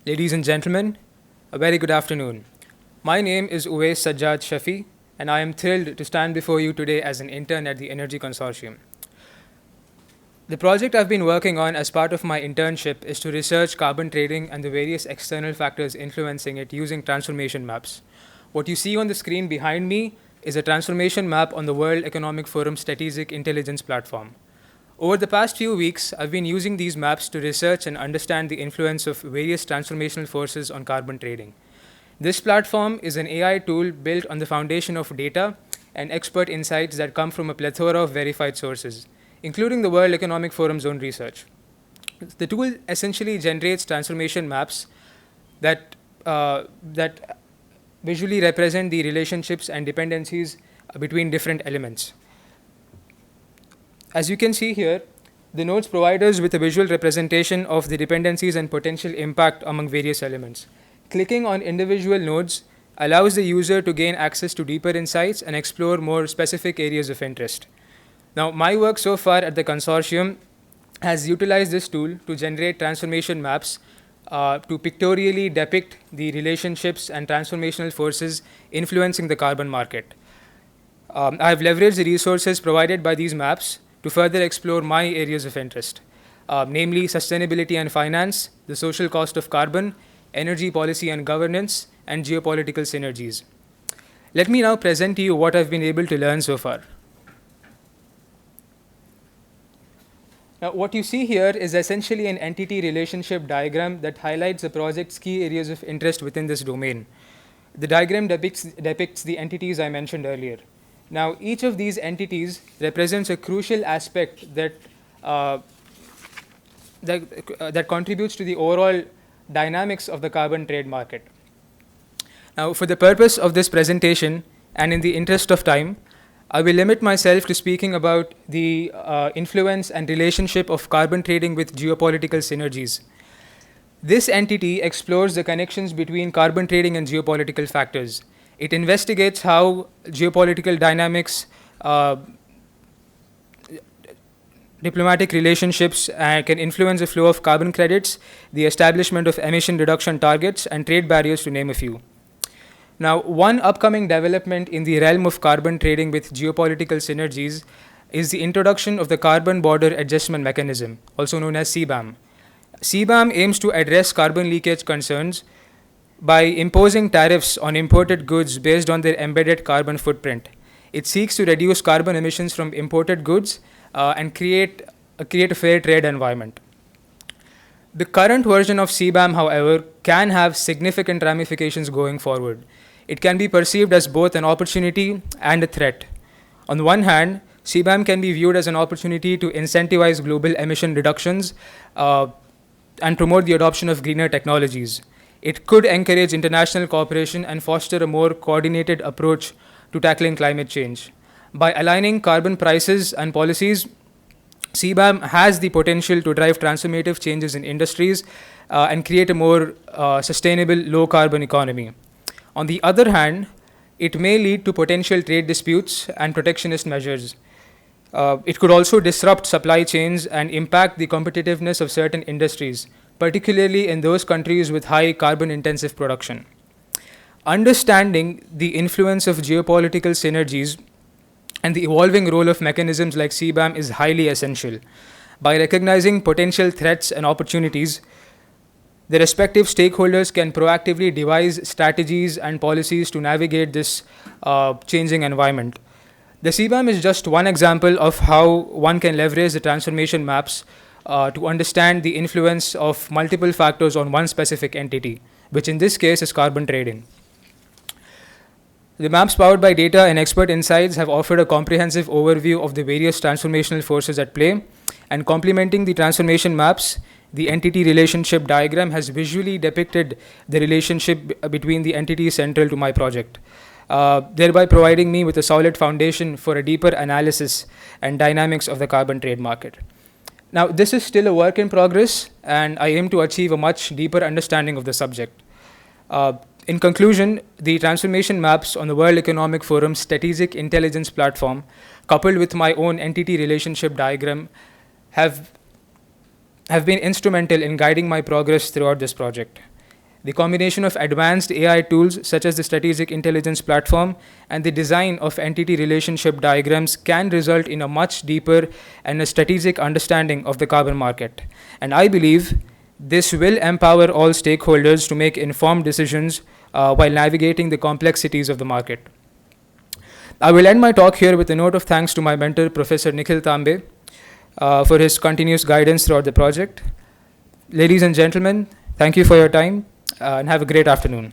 Ladies and gentlemen, a very good afternoon. My name is Owais Sajjad Shaikh, and I am thrilled to stand before you today as an intern at the Energy Consortium. The project I've been working on as part of my internship is to research carbon trading and the various external factors influencing it using transformation maps. What you see on the screen behind me is a transformation map on the World Economic Forum Strategic Intelligence Platform. Over the past few weeks, I've been using these maps to research and understand the influence of various transformational forces on carbon trading. This platform is an AI tool built on the foundation of data and expert insights that come from a plethora of verified sources, including the World Economic Forum's own research. The tool essentially generates transformation maps that visually represent the relationships and dependencies between different elements. As you can see here, the nodes provide us with a visual representation of the dependencies and potential impact among various elements. Clicking on individual nodes allows the user to gain access to deeper insights and explore more specific areas of interest. Now, my work so far at the consortium has utilized this tool to generate transformation maps to pictorially depict the relationships and transformational forces influencing the carbon market. I have leveraged the resources provided by these maps to further explore my areas of interest, namely sustainability and finance, the social cost of carbon, energy policy and governance, and geopolitical synergies. Let me now present to you what I've been able to learn so far. Now, what you see here is essentially an entity relationship diagram that highlights the project's key areas of interest within this domain. The diagram depicts the entities I mentioned earlier. Now, each of these entities represents a crucial aspect that contributes to the overall dynamics of the carbon trade market. Now, for the purpose of this presentation and in the interest of time, I will limit myself to speaking about the influence and relationship of carbon trading with geopolitical synergies. This entity explores the connections between carbon trading and geopolitical factors. It investigates how geopolitical dynamics, diplomatic relationships can influence the flow of carbon credits, the establishment of emission reduction targets, and trade barriers, to name a few. Now, one upcoming development in the realm of carbon trading with geopolitical synergies is the introduction of the Carbon Border Adjustment Mechanism, also known as CBAM. CBAM aims to address carbon leakage concerns by imposing tariffs on imported goods based on their embedded carbon footprint. It seeks to reduce carbon emissions from imported goods and create a fair trade environment. The current version of CBAM, however, can have significant ramifications going forward. It can be perceived as both an opportunity and a threat. On the one hand, CBAM can be viewed as an opportunity to incentivize global emission reductions and promote the adoption of greener technologies. It could encourage international cooperation and foster a more coordinated approach to tackling climate change. By aligning carbon prices and policies, CBAM has the potential to drive transformative changes in industries and create a more sustainable, low-carbon economy. On the other hand, it may lead to potential trade disputes and protectionist measures. It could also disrupt supply chains and impact the competitiveness of certain industries, particularly in those countries with high carbon-intensive production. Understanding the influence of geopolitical synergies and the evolving role of mechanisms like CBAM is highly essential. By recognizing potential threats and opportunities, the respective stakeholders can proactively devise strategies and policies to navigate this changing environment. The CBAM is just one example of how one can leverage the transformation maps to understand the influence of multiple factors on one specific entity, which in this case is carbon trading. The maps powered by data and expert insights have offered a comprehensive overview of the various transformational forces at play, and complementing the transformation maps, the entity relationship diagram has visually depicted the relationship between the entities central to my project, thereby providing me with a solid foundation for a deeper analysis and dynamics of the carbon trade market. Now, this is still a work in progress, and I aim to achieve a much deeper understanding of the subject. In conclusion, the transformation maps on the World Economic Forum's Strategic Intelligence Platform, coupled with my own entity relationship diagram, have been instrumental in guiding my progress throughout this project. The combination of advanced AI tools such as the Strategic Intelligence Platform and the design of entity relationship diagrams can result in a much deeper and a strategic understanding of the carbon market. And I believe this will empower all stakeholders to make informed decisions while navigating the complexities of the market. I will end my talk here with a note of thanks to my mentor, Professor Nikhil Tambe, for his continuous guidance throughout the project. Ladies and gentlemen, thank you for your time and have a great afternoon.